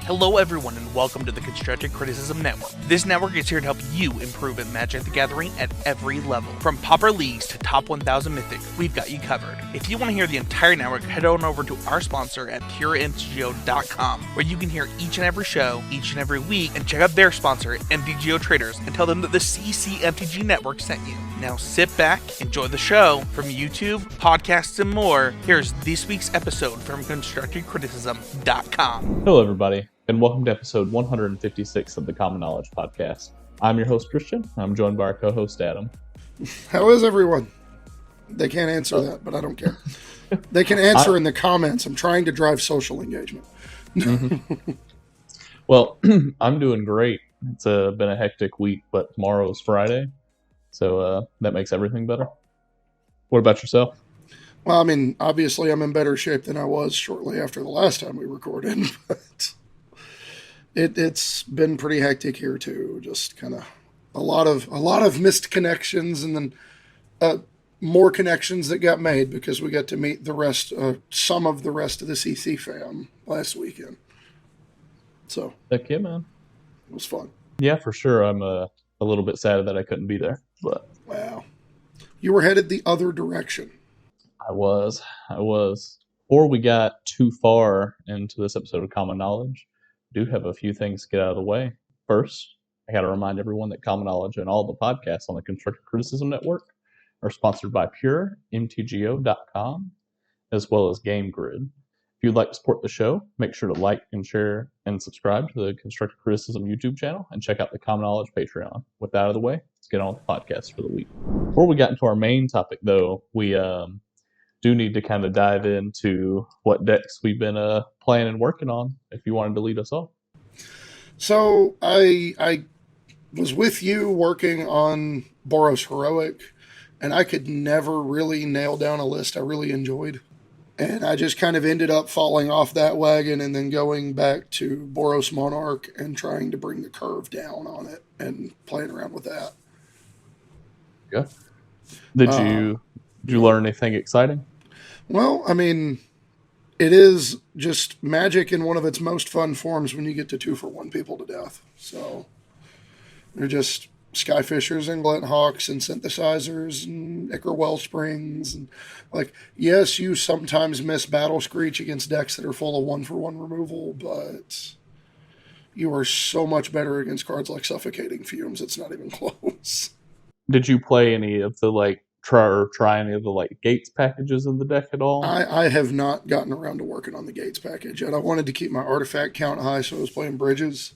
Hello everyone and welcome to the Constructive Criticism Network. This network is here to help you improve at Magic the Gathering at every level. From Pauper Leagues to Top 1000 Mythic, we've got you covered. If you want to hear the entire network, head on over to our sponsor at PureMTGO.com, where you can hear each and every show, each and every week, and check out their sponsor, MTGO Traders, and tell them that the CCMTG Network sent you. Now sit back, enjoy the show. From YouTube, podcasts, and more, here's this week's episode from ConstructiveCriticism.com. Hello everybody, and welcome to episode 156 of the Common Knowledge Podcast. I'm your host, Christian. I'm joined by our co-host, Adam. How is everyone? They can't answer that, but I don't care. They can answer in the comments. I'm trying to drive social engagement. Well, I'm doing great. It's been a hectic week, but tomorrow's Friday, so that makes everything better. What about yourself? Well, I mean, obviously I'm in better shape than I was shortly after the last time we recorded, but it's been pretty hectic here too. Just kind of a lot of missed connections, and then more connections that got made because we got to meet some of the rest of the CC fam last weekend. So Heck yeah, man. It was fun. Yeah, for sure. I'm a little bit sad that I couldn't be there, but Wow, you were headed the other direction. I was. Before we got too far into this episode of Common Knowledge, I do have a few things to get out of the way. First, I got to remind everyone that Common Knowledge and all the podcasts on the Constructive Criticism Network are sponsored by PureMTGO.com, as well as Game Grid. If you'd like to support the show, make sure to like and share and subscribe to the Constructive Criticism YouTube channel and check out the Common Knowledge Patreon. With that out of the way, let's get on with the podcast for the week. Before we got into our main topic, though, we do need to kind of dive into what decks we've been playing and working on, if you wanted to lead us off. So I was with you working on Boros Heroic, and I could never really nail down a list I really enjoyed. And I just kind of ended up falling off that wagon and then going back to Boros Monarch and trying to bring the curve down on it and playing around with that. Yeah. Did you learn anything exciting? Well, I mean, it is just Magic in one of its most fun forms when you get to 2-for-1 people to death. So they're just Skyfishers and Glinthawks and Synthesizers and Ichor Wellsprings. And yes, you sometimes miss Battle Screech against decks that are full of 1-for-1 removal, but you are so much better against cards like Suffocating Fumes. It's not even close. Did you play any of the try any of the Gates packages in the deck at all? I have not gotten around to working on the Gates package yet. I wanted to keep my artifact count high, so I was playing Bridges.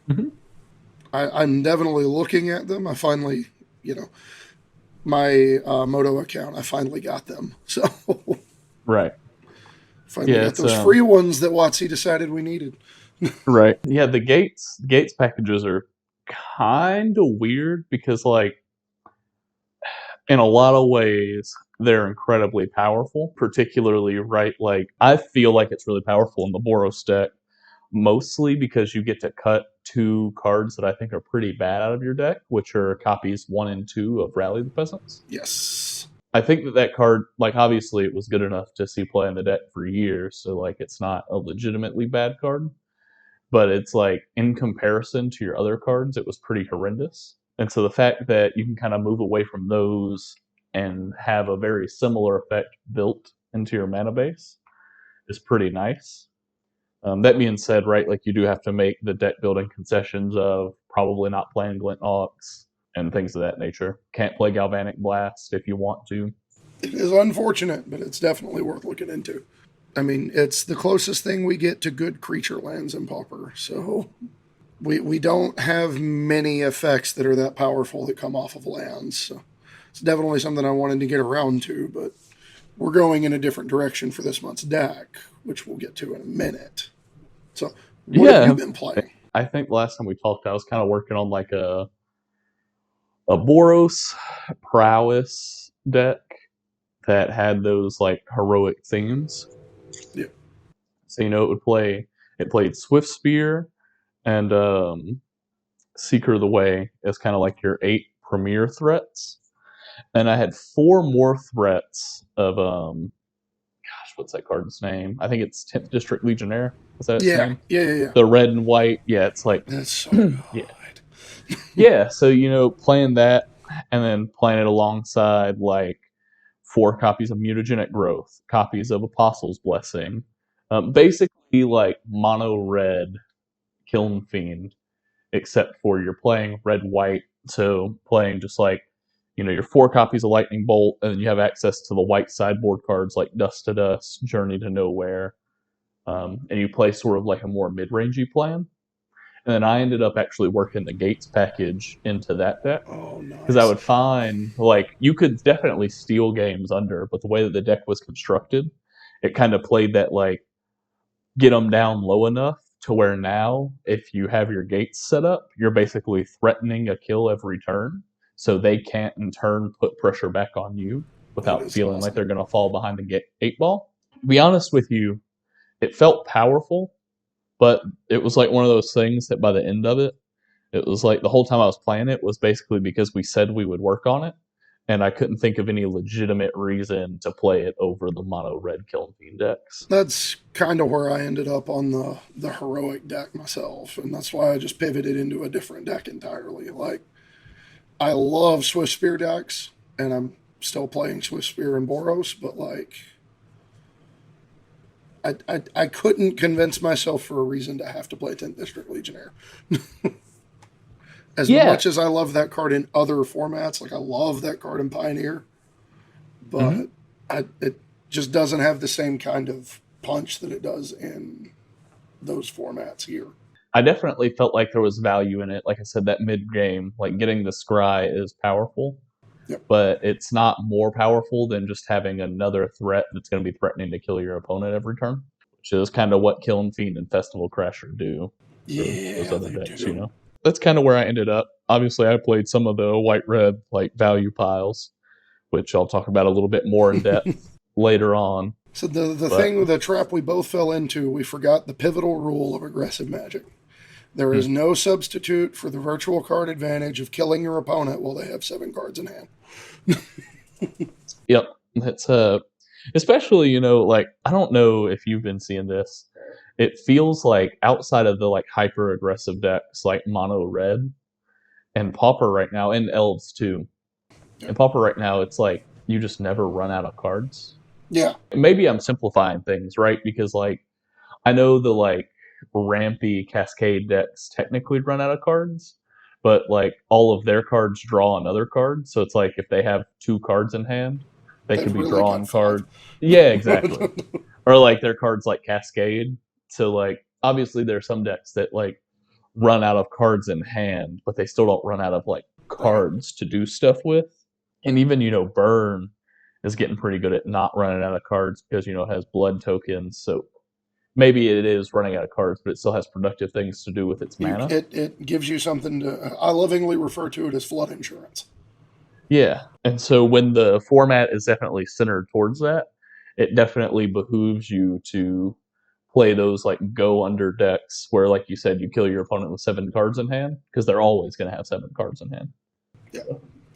Mm-hmm. I'm definitely looking at them. I finally, my Moto account, I finally got them. So right. Finally got those free ones that WotC decided we needed. Right. Yeah, the Gates packages are kind of weird because in a lot of ways, they're incredibly powerful, particularly, right? I feel like it's really powerful in the Boros deck, mostly because you get to cut 2 cards that I think are pretty bad out of your deck, which are copies 1 and 2 of Rally the Peasants. Yes. I think that card, obviously it was good enough to see play in the deck for years, so, it's not a legitimately bad card. But it's, in comparison to your other cards, it was pretty horrendous. And so the fact that you can kind of move away from those and have a very similar effect built into your mana base is pretty nice. That being said, right, you do have to make the deck building concessions of probably not playing Glinthawks and things of that nature. Can't play Galvanic Blast if you want to. It is unfortunate, but it's definitely worth looking into. I mean, it's the closest thing we get to good creature lands in Pauper, so we don't have many effects that are that powerful that come off of lands. So it's definitely something I wanted to get around to, but we're going in a different direction for this month's deck, which we'll get to in a minute. So what have you been playing? I think last time we talked, I was kind of working on a Boros Prowess deck that had those heroic themes. Yeah. So it played Swift Spear and Seeker of the Way as kind of your 8 premier threats. And I had 4 more threats of what's that card's name? I think it's 10th District Legionnaire. Is that its Yeah, name? yeah. The red and white. Yeah, it's like, That's so good. yeah. So, playing that and then playing it alongside like 4 copies of Mutagenic Growth, copies of Apostle's Blessing, basically like mono red Kiln Fiend, except for you're playing red white. So playing just like your 4 copies of Lightning Bolt, and then you have access to the white sideboard cards like Dust to Dust, Journey to Nowhere, and you play sort of like a more mid-rangey plan. And then I ended up actually working the Gates package into that deck. Oh, nice. Because I would find, like, you could definitely steal games under, but the way that the deck was constructed, it kind of played that, like, get them down low enough to where now, if you have your Gates set up, you're basically threatening a kill every turn, so they can't, in turn, put pressure back on you without feeling like they're going to fall behind the 8 ball. To be honest with you, it felt powerful, but it was like one of those things that by the end of it, it was like the whole time I was playing it was basically because we said we would work on it, and I couldn't think of any legitimate reason to play it over the mono red Kiln Fiend decks. That's kind of where I ended up on the heroic deck myself, and that's why I just pivoted into a different deck entirely. Like, I love Swift Spear decks, and I'm still playing Swift Spear and Boros, but like, I couldn't convince myself for a reason to have to play 10th District Legionnaire. As much as I love that card in other formats, like I love that card in Pioneer, but it just doesn't have the same kind of punch that it does in those formats here. I definitely felt like there was value in it. Like I said, that mid-game, like getting the Scry is powerful, but it's not more powerful than just having another threat that's going to be threatening to kill your opponent every turn, which is kind of what Kiln Fiend and Festival Crasher do. Yeah, those other decks, That's kind of where I ended up. Obviously, I played some of the white-red like value piles, which I'll talk about a little bit more in depth later on. So the trap we both fell into, we forgot the pivotal rule of aggressive Magic. There is no substitute for the virtual card advantage of killing your opponent while they have 7 cards in hand. Yep. That's especially, like, I don't know if you've been seeing this. It feels like outside of the like hyper aggressive decks like mono red and Pauper right now, and Elves too. And Pauper right now, it's like you just never run out of cards. Yeah. Maybe I'm simplifying things, right? Because like I know the like rampy Cascade decks technically run out of cards, but like all of their cards draw another card. So it's like if they have 2 cards in hand, they could be really drawing cards. Yeah, exactly. Or like their cards like Cascade. So like obviously there are some decks that like run out of cards in hand, but they still don't run out of like cards to do stuff with. And even Burn is getting pretty good at not running out of cards because it has blood tokens. So maybe it is running out of cards, but it still has productive things to do with its mana. It gives you something to... I lovingly refer to it as flood insurance. Yeah, and so when the format is definitely centered towards that, it definitely behooves you to play those like go under decks where, like you said, you kill your opponent with 7 cards in hand because they're always going to have 7 cards in hand. Yeah,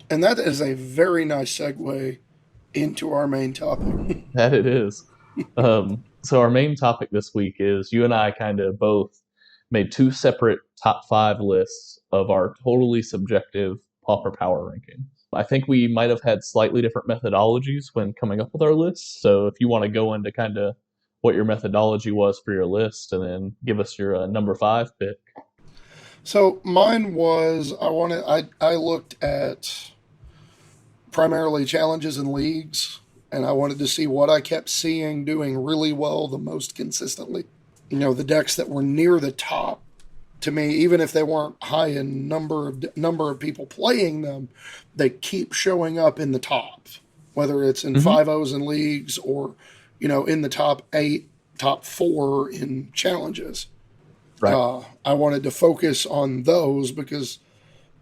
and that is a very nice segue into our main topic. That it is. So our main topic this week is you and I kind of both made 2 separate top 5 lists of our totally subjective Pauper power ranking. I think we might have had slightly different methodologies when coming up with our lists. So if you want to go into kind of what your methodology was for your list and then give us your number 5 pick. So mine was, I looked at primarily challenges and leagues, and I wanted to see what I kept seeing doing really well the most consistently. The decks that were near the top to me, even if they weren't high in number of people playing them, they keep showing up in the top, whether it's in 5-0s in leagues or, in the top 8, top 4 in challenges. Right. I wanted to focus on those because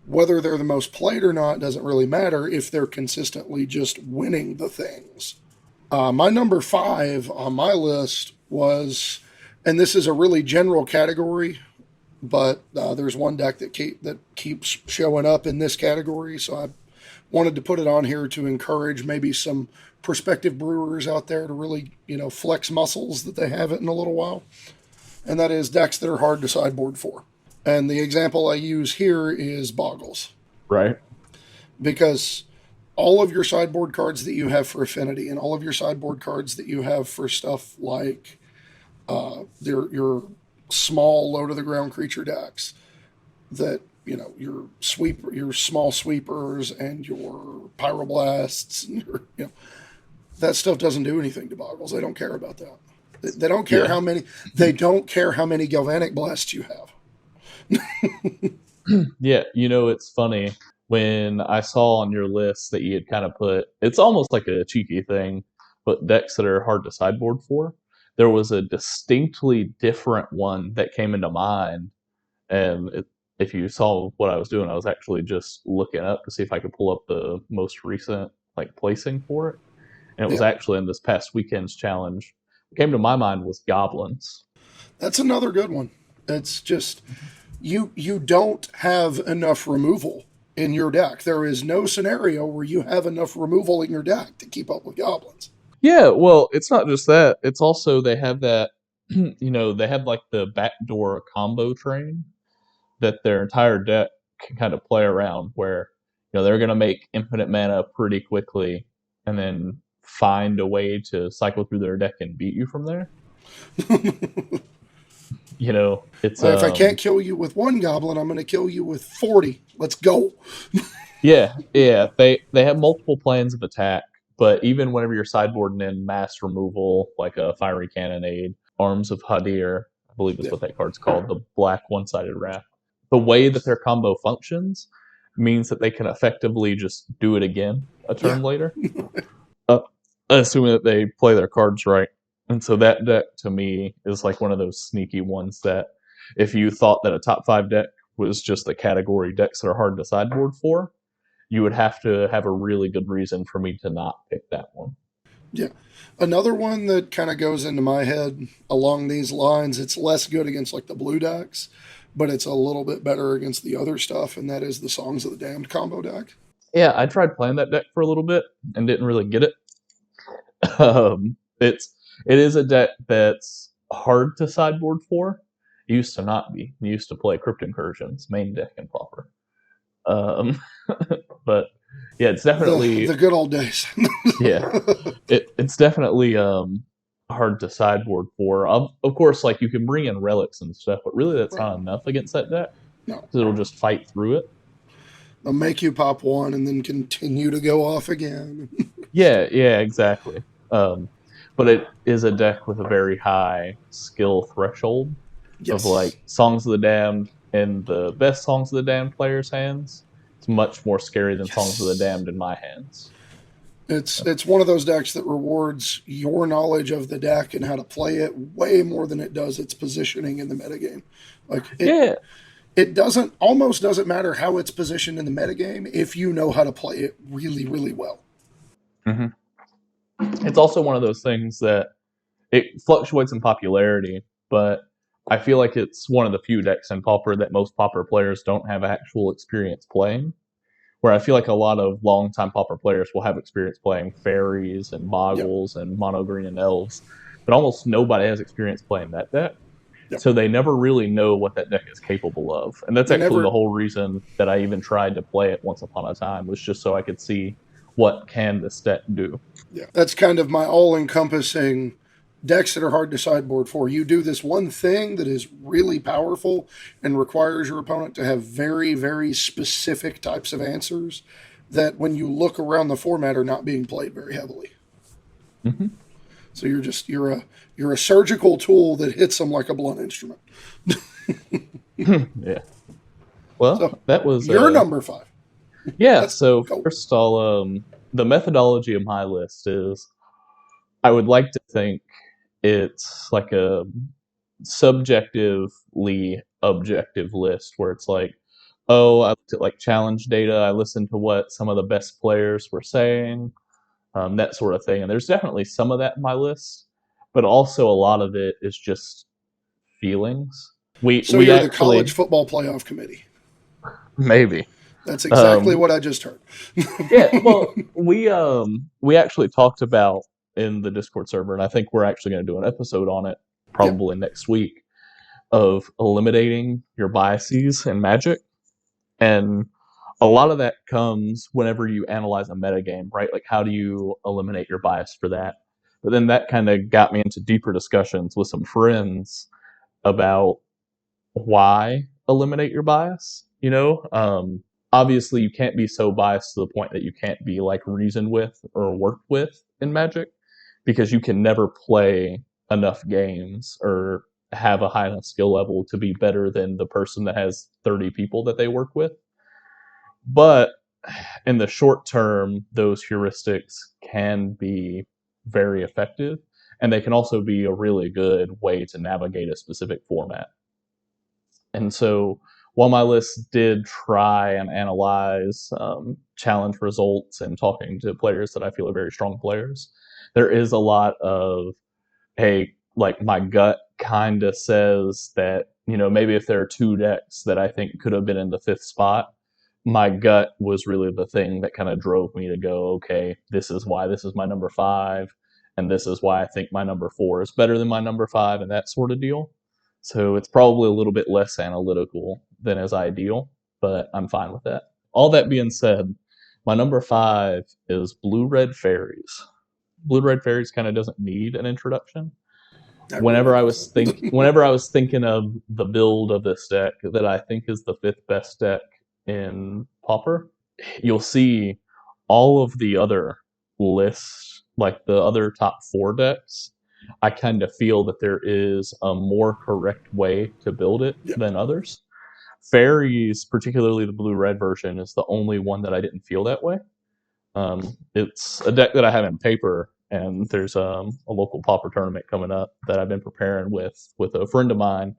whether they're the most played or not doesn't really matter if they're consistently just winning the things. My number 5 on my list was, and this is a really general category, but there's one deck that keeps showing up in this category, so wanted to put it on here to encourage maybe some prospective brewers out there to really, flex muscles that they haven't in a little while. And that is decks that are hard to sideboard for. And the example I use here is Boggles. Right. Because all of your sideboard cards that you have for Affinity and all of your sideboard cards that you have for stuff like your small low-to-the-ground creature decks, that, your small sweepers and your pyroblasts, and that stuff doesn't do anything to Boggles. They don't care about that. They don't care how many. They don't care how many galvanic blasts you have. Yeah, it's funny when I saw on your list that you had kind of put. It's almost like a cheeky thing, but decks that are hard to sideboard for. There was a distinctly different one that came into mind, and if you saw what I was doing, I was actually just looking up to see if I could pull up the most recent placing for it, and it was actually in this past weekend's challenge. What came to my mind was Goblins. That's another good one. It's just you don't have enough removal in your deck. There is no scenario where you have enough removal in your deck to keep up with Goblins. Yeah, well, it's not just that. It's also they have that, they have the backdoor combo train that their entire deck can kind of play around where, they're going to make infinite mana pretty quickly and then find a way to cycle through their deck and beat you from there. It's if I can't kill you with one goblin, I'm going to kill you with 40. Let's go. Yeah. They have multiple plans of attack, but even whenever you're sideboarding in mass removal, like a Fiery Cannonade, Arms of Hadir, I believe is what that card's called, the black one-sided wrath. The way that their combo functions means that they can effectively just do it again a turn later, assuming that they play their cards right. And so that deck, to me, is one of those sneaky ones that if you thought that a top 5 deck was just the category decks that are hard to sideboard for, you would have to have a really good reason for me to not pick that one. Yeah. Another one that kind of goes into my head along these lines, it's less good against the blue decks, but it's a little bit better against the other stuff, and that is the Songs of the Damned combo deck. Yeah, I tried playing that deck for a little bit and didn't really get it. It is a deck that's hard to sideboard for. It used to not be. You used to play Crypt Incursions, main deck, and Pauper. But yeah, it's definitely the good old days. Yeah, it's definitely hard to sideboard for. Of course, you can bring in relics and stuff, but really that's not enough against that deck. No, because it'll just fight through it. They'll make you pop one and then continue to go off again. Yeah, exactly. But it is a deck with a very high skill threshold of Songs of the Damned in the best Songs of the Damned players' hands. It's much more scary than Songs of the Damned in my hands. It's one of those decks that rewards your knowledge of the deck and how to play it way more than it does its positioning in the metagame. It almost doesn't matter how it's positioned in the metagame if you know how to play it really, really well. Mm-hmm. It's also one of those things that it fluctuates in popularity, but I feel like it's one of the few decks in Pauper that most Pauper players don't have actual experience playing. Where I feel like a lot of long-time Pauper players will have experience playing fairies and Boggles and mono green and elves, but almost nobody has experience playing that deck. Yep. So they never really know what that deck is capable of. And that's the whole reason that I even tried to play it once upon a time, was just so I could see what can this deck do. Yeah, that's kind of my all-encompassing decks that are hard to sideboard for. You do this one thing that is really powerful and requires your opponent to have very, very specific types of answers that when you look around the format are not being played very heavily. Mm-hmm. So you're a surgical tool that hits them like a blunt instrument. Yeah. Well, that was your number 5. Yeah. So first, the methodology of my list is, I would like to think it's like a subjectively objective list where it's I looked at challenge data, I listened to what some of the best players were saying, that sort of thing. And there's definitely some of that in my list, but also a lot of it is just feelings. You're the college football playoff committee. Maybe. That's exactly Um, what I just heard. yeah, well, we actually talked about in the Discord server, and I think we're actually going to do an episode on it Yeah. probably next week of eliminating your biases in Magic. And a lot of that comes whenever you analyze a metagame, right? Like, how do you eliminate your bias for that? But then that kind of got me into deeper discussions with some friends about why eliminate your bias. Obviously, you can't be so biased to the point that you can't be like reasoned with or worked with in Magic, because you can never play enough games or have a high enough skill level to be better than the person that has 30 people that they work with. But in the short term, those heuristics can be very effective, and they can also be a really good way to navigate a specific format. And so, while my list did try and analyze challenge results and talking to players that I feel are very strong players, there is a lot of, hey, like my gut kind of says that, maybe if there are two decks that I think could have been in the fifth spot, my gut was really the thing that kind of drove me to go, okay, this is why this is my number five, and this is why I think my number four is better than my number five, and that sort of deal. So it's probably a little bit less analytical than is ideal, but I'm fine with that. All that being said, my number five is Blue Red Fairies. Blue Red Fairies kind of doesn't need an introduction. Whenever I was thinking of the build of this deck that I think is the fifth best deck in Pauper, you'll see all of the other lists, like the other top four decks. I kind of feel that there is a more correct way to build it Yeah. than others. Fairies, particularly the blue red version, is the only one that I didn't feel that way. It's a deck that I have in paper, and there's a local Pauper tournament coming up that I've been preparing with a friend of mine,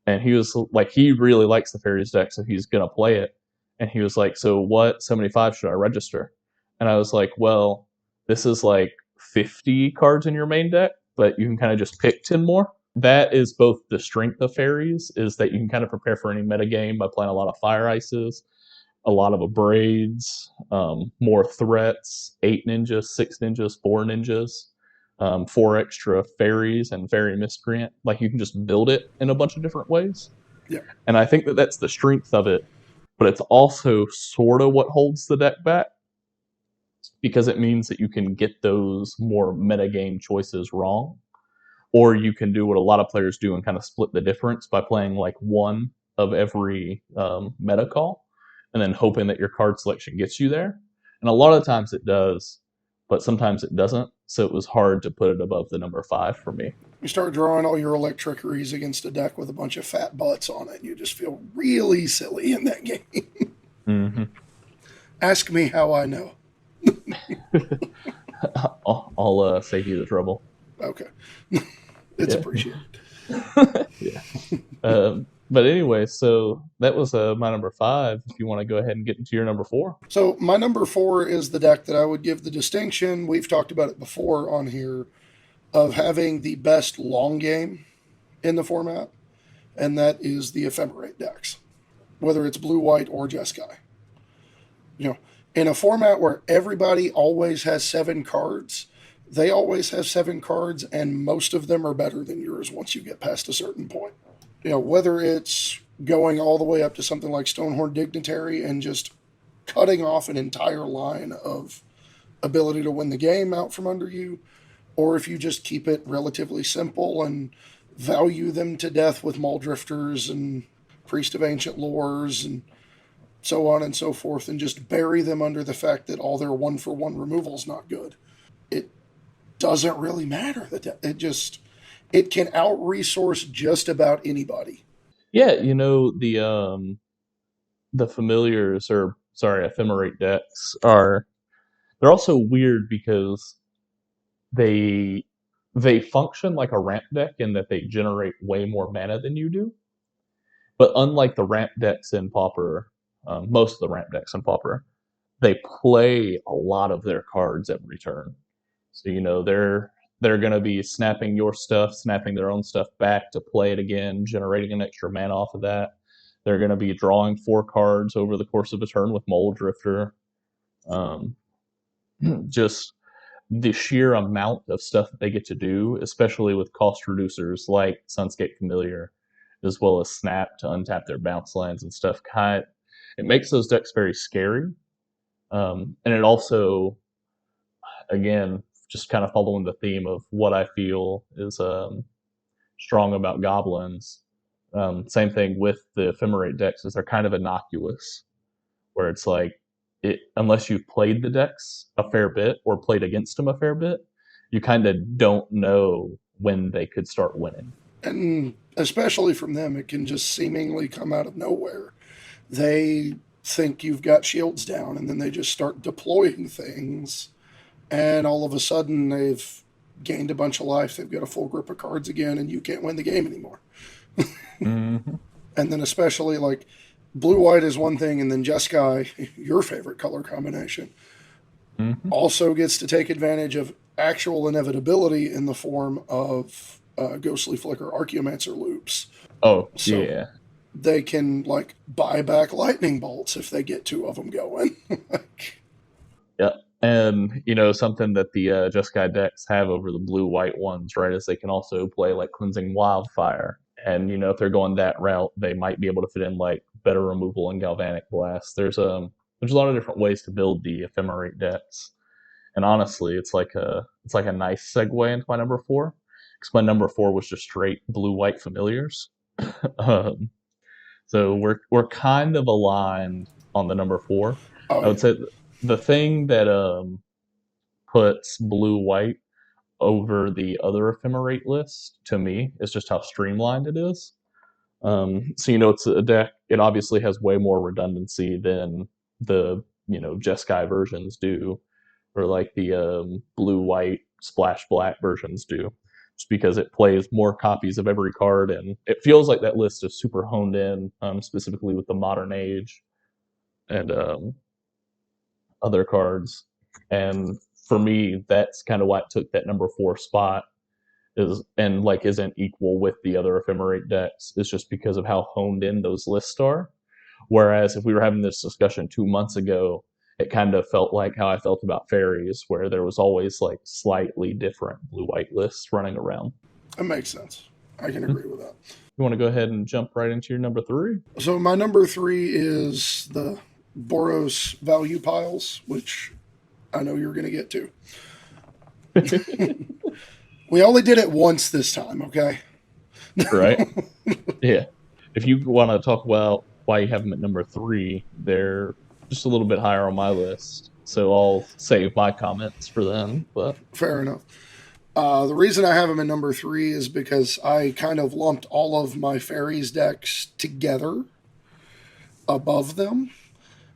and he was like, he really likes the Fairies deck, so he's gonna play it. And he was like, so what 75 should I register? And I was like, well, this is like 50 cards in your main deck, but you can kind of just pick 10 more. That is both the strength of Fairies, is that you can kind of prepare for any metagame by playing a lot of Fire Ices, a lot of Abrades, more threats, 8 ninjas, 6 ninjas, 4 ninjas, 4 extra fairies, and fairy miscreant. Like, you can just build it in a bunch of different ways. Yeah. And I think that that's the strength of it, but it's also sort of what holds the deck back, because it means that you can get those more metagame choices wrong, or you can do what a lot of players do and kind of split the difference by playing like one of every meta call, and then hoping that your card selection gets you there. And a lot of times it does, but sometimes it doesn't. So it was hard to put it above the number five for me. You start drawing all your electrickeries against a deck with a bunch of fat butts on it, and you just feel really silly in that game. Mm-hmm. Ask me how I know. I'll save you the trouble. Okay. It's appreciated. Yeah. But anyway, so that was my number five. If you want to go ahead and get into your number four. So my number four is the deck that I would give the distinction, we've talked about it before on here, of having the best long game in the format, and that is the Ephemerate decks, whether it's blue, white, or Jeskai. In a format where everybody always has 7 cards, they always have 7 cards, and most of them are better than yours once you get past a certain point. Whether it's going all the way up to something like Stonehorn Dignitary and just cutting off an entire line of ability to win the game out from under you, or if you just keep it relatively simple and value them to death with Muldrifters and Priest of Ancient Lores and so on and so forth, and just bury them under the fact that all their 1-for-1 removal is not good. It doesn't really matter. It can out-resource just about anybody. Yeah, the familiars, or sorry, ephemerate decks they're also weird because they function like a ramp deck in that they generate way more mana than you do. But unlike the ramp decks in Pauper, most of the ramp decks in Pauper, they play a lot of their cards every turn. So they're going to be snapping your stuff, snapping their own stuff back to play it again, generating an extra mana off of that. They're going to be drawing 4 cards over the course of a turn with Mole Drifter. Just the sheer amount of stuff that they get to do, especially with cost reducers like Sunscape Familiar, as well as Snap to untap their bounce lands and stuff, it makes those decks very scary. And it also, again, just kind of following the theme of what I feel is strong about goblins. Same thing with the Ephemerate decks, is they're kind of innocuous, where it's like, unless you've played the decks a fair bit or played against them a fair bit, you kind of don't know when they could start winning. And especially from them, it can just seemingly come out of nowhere. They think you've got shields down, and then they just start deploying things, and all of a sudden they've gained a bunch of life, they've got a full grip of cards again, and you can't win the game anymore. Mm-hmm. And then especially like blue-white is one thing, and then Jeskai, your favorite color combination, also gets to take advantage of actual inevitability in the form of Ghostly Flicker Archaeomancer loops. Oh, So yeah. they can like buy back lightning bolts if they get 2 of them going. Yeah. And, something that the Jeskai decks have over the blue-white ones, right, is they can also play like Cleansing Wildfire. And, if they're going that route, they might be able to fit in like better removal and Galvanic Blast. There's a lot of different ways to build the Ephemerate decks. And honestly, it's like a nice segue into my number 4. Because my number 4 was just straight blue-white familiars. So we're kind of aligned on the number 4. Oh, I would say the thing that puts blue-white over the other Ephemerate list, to me, is just how streamlined it is. So, it's a deck, it obviously has way more redundancy than the, Jeskai versions do, or like the blue-white splash black versions do, just because it plays more copies of every card, and it feels like that list is super honed in, specifically with the Modern Age and other cards. And for me, that's kind of why it took that number 4 spot, isn't equal with the other Ephemerate decks, is just because of how honed in those lists are. Whereas if we were having this discussion 2 months ago, it kind of felt like how I felt about fairies, where there was always like slightly different blue-white lists running around. that makes sense. I can agree with that. You want to go ahead and jump right into your number 3? So my number 3 is the Boros value piles, which I know you're going to get to. We only did it once this time, okay? Right? Yeah. If you want to talk about why you have them at number 3, they're just a little bit higher on my list. So I'll save my comments for them. But Fair enough. The reason I have them in number 3 is because I kind of lumped all of my fairies decks together above them.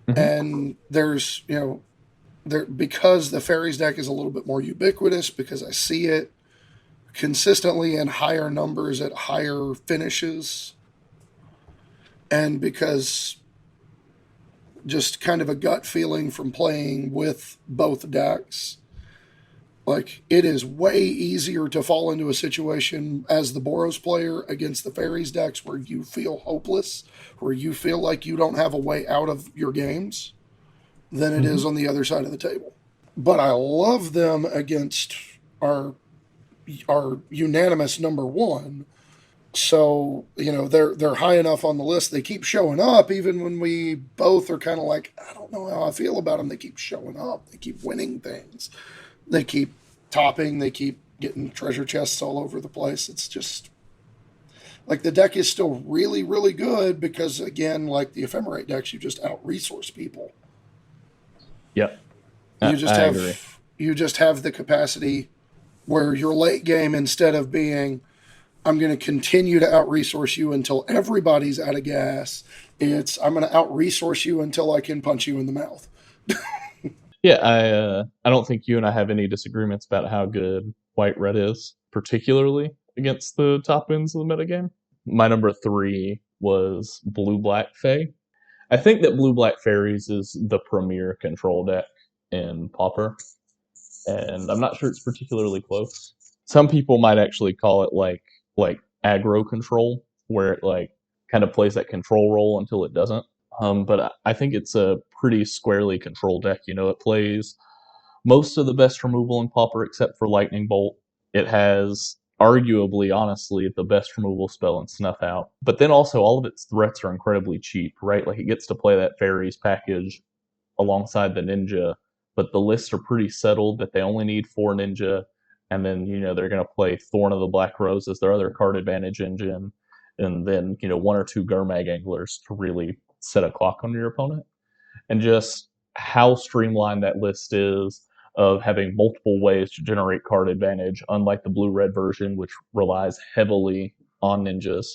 And there's, because the fairies deck is a little bit more ubiquitous, because I see it consistently in higher numbers at higher finishes, and because just kind of a gut feeling from playing with both decks, like it is way easier to fall into a situation as the Boros player against the fairies decks where you feel hopeless, where you feel like you don't have a way out of your games, than it is on the other side of the table. But I love them against our unanimous number 1. So, they're high enough on the list. They keep showing up even when we both are kind of like, I don't know how I feel about them. They keep showing up. They keep winning things. They keep topping. They keep getting treasure chests all over the place. It's just like the deck is still really, really good because, again, like the Ephemerate decks, you just out-resource people. Yep. You just have the capacity where your late game, instead of being, I'm going to continue to out-resource you until everybody's out of gas, it's, I'm going to out-resource you until I can punch you in the mouth. Yeah, I don't think you and I have any disagreements about how good White-Red is, particularly against the top ends of the metagame. My number 3 was Blue-Black Fae. I think that Blue-Black Fairies is the premier control deck in Pauper, and I'm not sure it's particularly close. Some people might actually call it like aggro control, where it like kind of plays that control role until it doesn't. But I think it's a pretty squarely controlled deck. It plays most of the best removal in Pauper except for Lightning Bolt. It has arguably, honestly, the best removal spell in Snuff Out. But then also all of its threats are incredibly cheap, right? Like it gets to play that Fairies package alongside the Ninja, but the lists are pretty settled that they only need 4 Ninja, and then, they're going to play Thorn of the Black Rose as their other card advantage engine, and then, 1 or 2 Gurmag Anglers to really set a clock on your opponent. And just how streamlined that list is of having multiple ways to generate card advantage, unlike the blue-red version, which relies heavily on ninjas.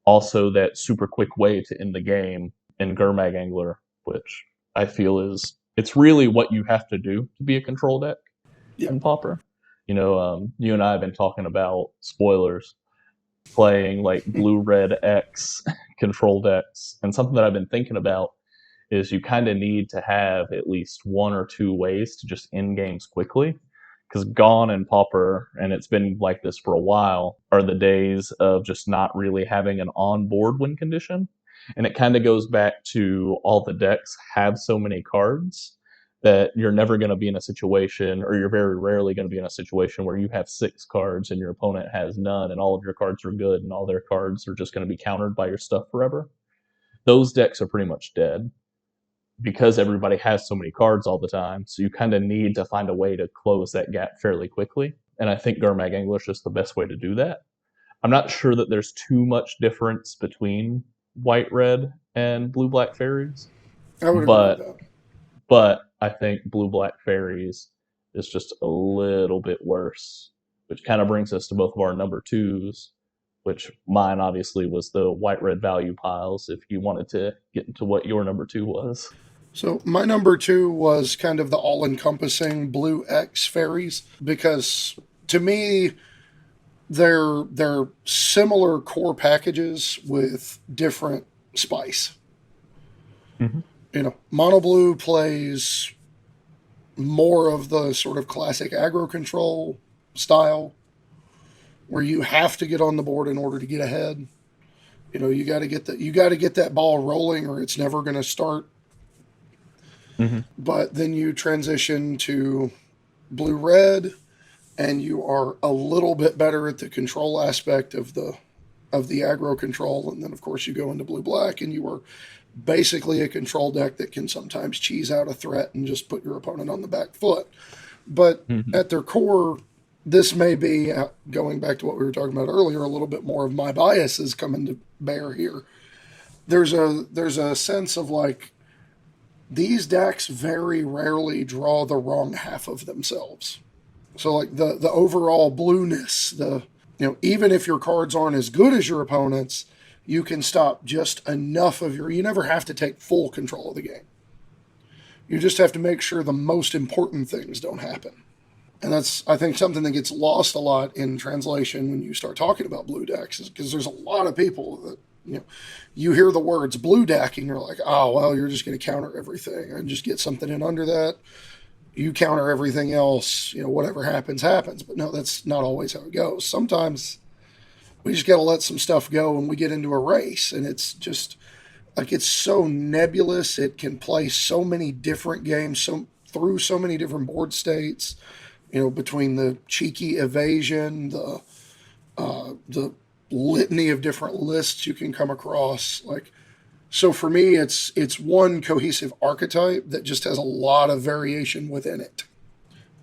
Also, that super quick way to end the game in Gurmag Angler, which I feel it's really what you have to do to be a control deck in Pauper. You and I have been talking about spoilers, playing like blue-red X control decks, and something that I've been thinking about is you kind of need to have at least 1 or 2 ways to just end games quickly. Because gone in Pauper, and it's been like this for a while, are the days of just not really having an on-board win condition. And it kind of goes back to all the decks have so many cards that you're never going to be in a situation, or you're very rarely going to be in a situation where you have 6 cards and your opponent has none, and all of your cards are good, and all their cards are just going to be countered by your stuff forever. Those decks are pretty much dead, because everybody has so many cards all the time. So you kind of need to find a way to close that gap fairly quickly. And I think Gurmag Angler is just the best way to do that. I'm not sure that there's too much difference between white-red and blue-black fairies. I would agree with that. But I think blue-black fairies is just a little bit worse, which kind of brings us to both of our number 2s, which mine obviously was the white-red value piles, if you wanted to get into what your number 2 was. So my number 2 was kind of the all-encompassing blue X fairies, because to me, they're similar core packages with different spice. Mm-hmm. Mono blue plays more of the sort of classic aggro control style, where you have to get on the board in order to get ahead. You got to get that ball rolling, or it's never going to start. Mm-hmm. But then you transition to blue-red, and you are a little bit better at the control aspect of the aggro control, and then of course you go into blue-black, and you are basically a control deck that can sometimes cheese out a threat and just put your opponent on the back foot. But at their core, this may be, going back to what we were talking about earlier, a little bit more of my biases coming to bear here. There's a sense of like, these decks very rarely draw the wrong half of themselves. So like the overall blueness, even if your cards aren't as good as your opponent's, you can stop just enough of you never have to take full control of the game. You just have to make sure the most important things don't happen. And that's, I think, something that gets lost a lot in translation when you start talking about blue decks, is because there's a lot of people that, you hear the words blue deck and you're like, oh, well, you're just going to counter everything and just get something in under that. You counter everything else, whatever happens, happens. But no, that's not always how it goes. Sometimes we just got to let some stuff go and we get into a race, and it's just like, it's so nebulous. It can play so many different games, through so many different board states, between the cheeky evasion, the litany of different lists you can come across. So for me, it's one cohesive archetype that just has a lot of variation within it.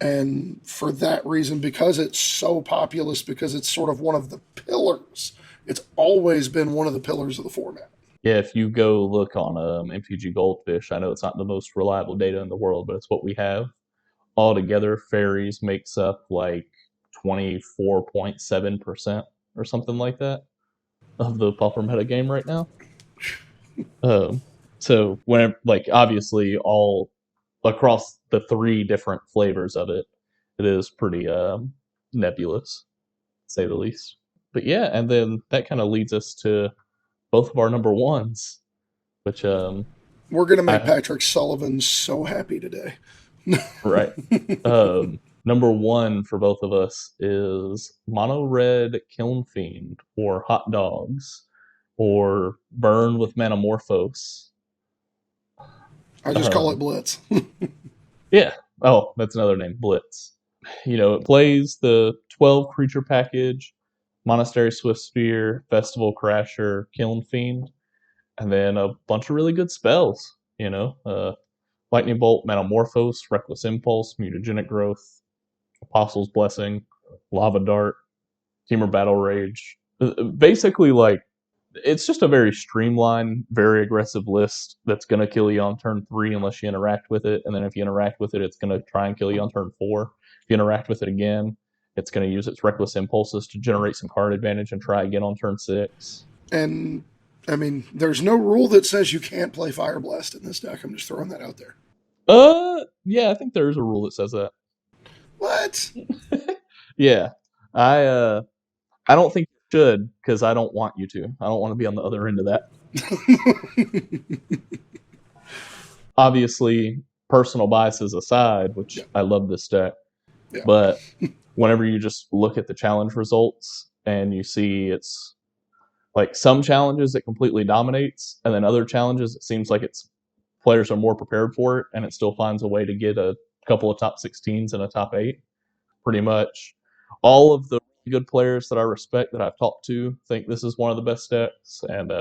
And for that reason, because it's so populous, because it's sort of one of the pillars, it's always been one of the pillars of the format. Yeah, if you go look on MTG Goldfish, I know it's not the most reliable data in the world, but it's what we have. Altogether, fairies makes up like 24.7% or something like that of the Pauper metagame right now. So whenever, obviously, all across the 3 different flavors of it, it is pretty nebulous, to say the least. But yeah, and then that kind of leads us to both of our number 1s, which we're gonna make Patrick Sullivan so happy today. Right. Number 1 for both of us is Mono Red Kiln Fiend, or Hot Dogs, or Burn with Manamorphose. I just call it Blitz. Yeah. Oh, that's another name, Blitz. It plays the 12 creature package, Monastery Swiftspear, Festival Crasher, Kiln Fiend, and then a bunch of really good spells. Lightning Bolt, Metamorphose, Reckless Impulse, Mutagenic Growth, Apostle's Blessing, Lava Dart, Temur Battle Rage. Basically, it's just a very streamlined, very aggressive list that's going to kill you on turn 3 unless you interact with it. And then if you interact with it, it's going to try and kill you on turn 4. If you interact with it again, it's going to use its Reckless Impulses to generate some card advantage and try again on turn 6. And, I mean, there's no rule that says you can't play Fire Blast in this deck. I'm just throwing that out there. Yeah, I think there is a rule that says that. What? Yeah. I don't think you should, because I don't want you to. I don't want to be on the other end of that. Obviously, personal biases aside, which I love this deck, but whenever you just look at the challenge results and you see it's like some challenges it completely dominates, and then other challenges it seems like it's players are more prepared for it, and it still finds a way to get a couple of top 16s and a top 8. Pretty much all of the good players that I respect that I've talked to think this is one of the best decks, and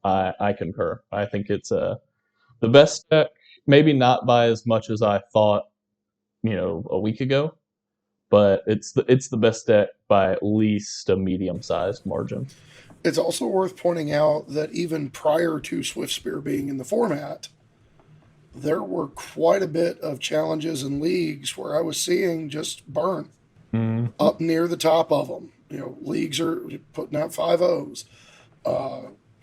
I concur. I think it's the best deck, maybe not by as much as I thought, a week ago, but it's the best deck by at least a medium-sized margin. It's also worth pointing out that even prior to Swiftspear being in the format, there were quite a bit of challenges and leagues where I was seeing just Burn up near the top of them. Leagues are putting out 5-0s,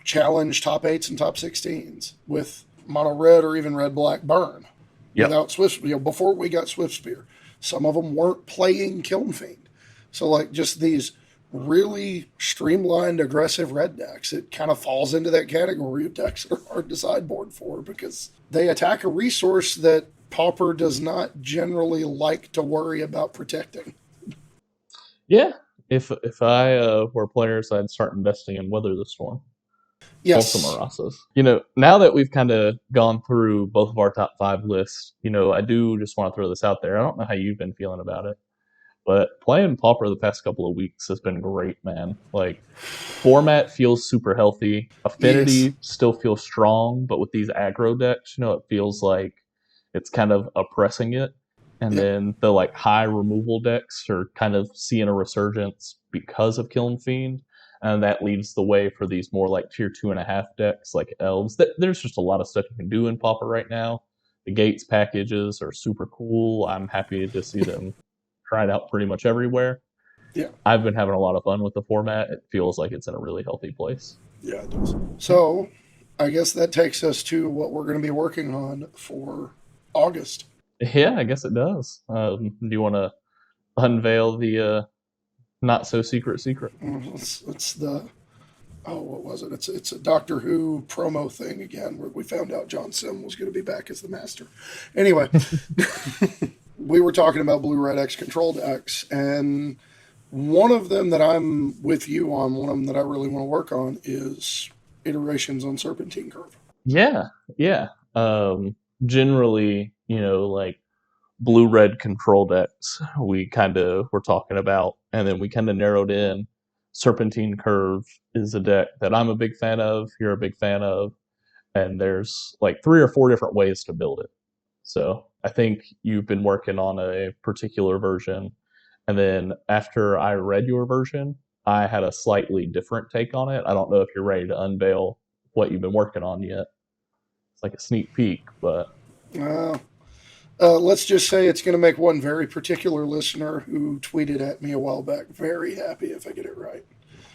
challenge top 8s and top 16s with mono red or even red black Burn. Yep. Without Swift, before we got Swiftspear, some of them weren't playing Kiln Fiend. So just these really streamlined, aggressive red decks, it kind of falls into that category of decks that are hard to sideboard for because they attack a resource that Pauper does not generally like to worry about protecting. Yeah, if I were players, I'd start investing in Weather the Storm. Yes. Also Marasas. Now that we've kind of gone through both of our top 5 lists, I do just want to throw this out there. I don't know how you've been feeling about it, but playing Pauper the past couple of weeks has been great, man. Format feels super healthy. Affinity still feels strong, but with these aggro decks, it feels like it's kind of oppressing it. And then the high removal decks are kind of seeing a resurgence because of Kiln Fiend. And that leads the way for these more tier 2.5 decks like Elves. There's just a lot of stuff you can do in Pauper right now. The Gates packages are super cool. I'm happy to see them tried out pretty much everywhere. Yeah. I've been having a lot of fun with the format. It feels like it's in a really healthy place. Yeah, it does. So I guess that takes us to what we're going to be working on for August. Yeah, I guess it does. Do you want to unveil the not so secret? It's the what was it? It's a Doctor Who promo thing again where we found out John Sim was going to be back as the master. Anyway, we were talking about Blue-Red X control decks, and one of them that I'm with you on, one of them that I really want to work on is iterations on Serpentine Curve. Yeah. Generally, blue-red control decks we kind of were talking about, and then we kind of narrowed in. Serpentine Curve is a deck that I'm a big fan of, you're a big fan of, and there's 3 or 4 different ways to build it. So I think you've been working on a particular version, and then after I read your version, I had a slightly different take on it. I don't know if you're ready to unveil what you've been working on yet. It's like a sneak peek, but... let's just say it's going to make one very particular listener who tweeted at me a while back very happy if I get it right.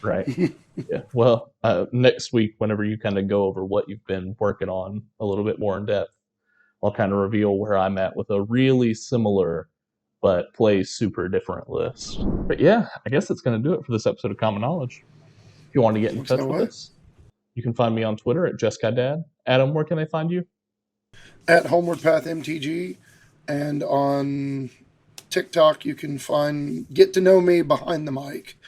Right. Yeah. Well, next week, whenever you kind of go over what you've been working on a little bit more in depth, I'll kind of reveal where I'm at with a really similar but plays super different list. But yeah, I guess that's going to do it for this episode of Common Knowledge. If you want to get in touch with us, you can find me on Twitter at JessGuyDad. Adam, where can they find you? At Homeward Path MTG. And on TikTok, you can get to know me behind the mic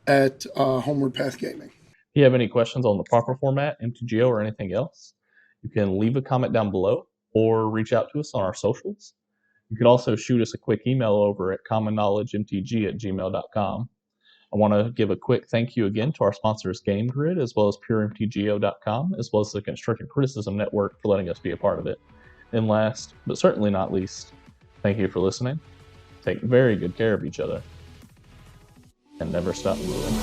at Homeward Path Gaming. If you have any questions on the proper format, MTGO, or anything else, you can leave a comment down below or reach out to us on our socials. You can also shoot us a quick email over at commonknowledgemtg@gmail.com. I want to give a quick thank you again to our sponsors GameGrid, as well as PureMTGO.com, as well as the Constructive Criticism Network for letting us be a part of it. And last, but certainly not least, thank you for listening. Take very good care of each other. And never stop moving.